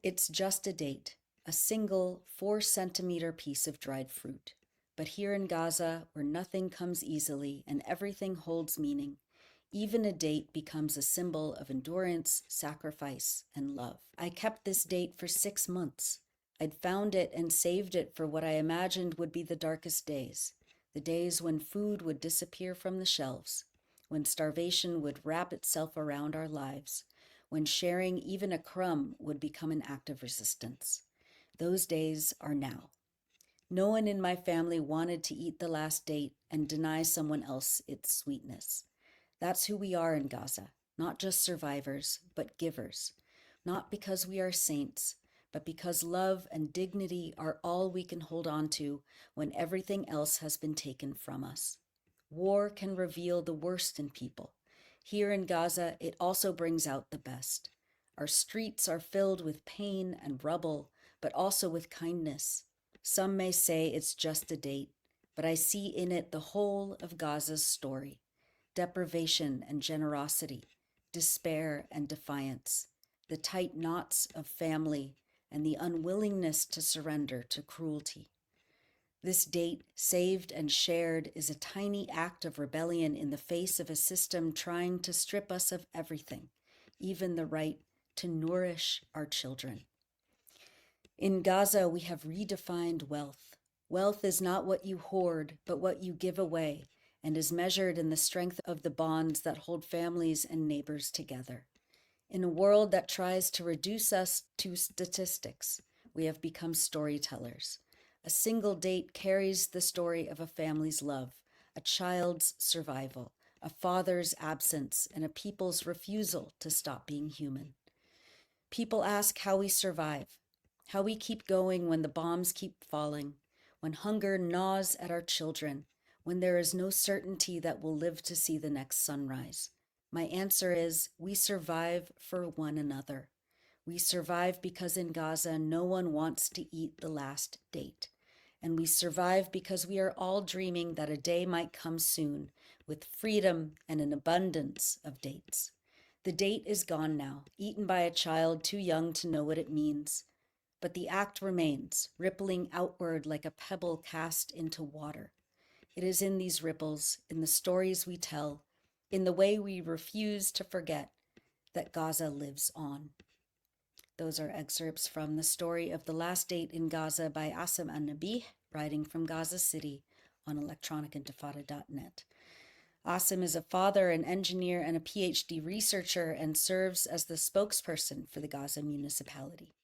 It's just a date, a single 4-centimeter piece of dried fruit. But here in Gaza, where nothing comes easily and everything holds meaning, even a date becomes a symbol of endurance, sacrifice, and love. I kept this date for 6 months. I'd found it and saved it for what I imagined would be the darkest days, the days when food would disappear from the shelves, when starvation would wrap itself around our lives, when sharing even a crumb would become an act of resistance. Those days are now. No one in my family wanted to eat the last date and deny someone else its sweetness. That's who we are in Gaza, not just survivors, but givers. Not because we are saints, but because love and dignity are all we can hold on to when everything else has been taken from us. War can reveal the worst in people. Here in Gaza, it also brings out the best. Our streets are filled with pain and rubble, but also with kindness. Some may say it's just a date, but I see in it the whole of Gaza's story: deprivation and generosity, despair and defiance, the tight knots of family, and the unwillingness to surrender to cruelty. This date, saved and shared, is a tiny act of rebellion in the face of a system trying to strip us of everything, even the right to nourish our children. In Gaza, we have redefined wealth. Wealth is not what you hoard, but what you give away, and is measured in the strength of the bonds that hold families and neighbors together. In a world that tries to reduce us to statistics, we have become storytellers. A single date carries the story of a family's love, a child's survival, a father's absence, and a people's refusal to stop being human. People ask how we survive, how we keep going when the bombs keep falling, when hunger gnaws at our children, when there is no certainty that we'll live to see the next sunrise. My answer is, we survive for one another. We survive because in Gaza, no one wants to eat the last date. And we survive because we are all dreaming that a day might come soon with freedom and an abundance of dates. The date is gone now, eaten by a child too young to know what it means. But the act remains, rippling outward like a pebble cast into water. It is in these ripples, in the stories we tell, in the way we refuse to forget, that Gaza lives on. Those are excerpts from The Story of the Last Date in Gaza by Asim An-Nabih, writing from Gaza City on electronicintifada.net. Asim is a father, an engineer, and a PhD researcher, and serves as the spokesperson for the Gaza municipality.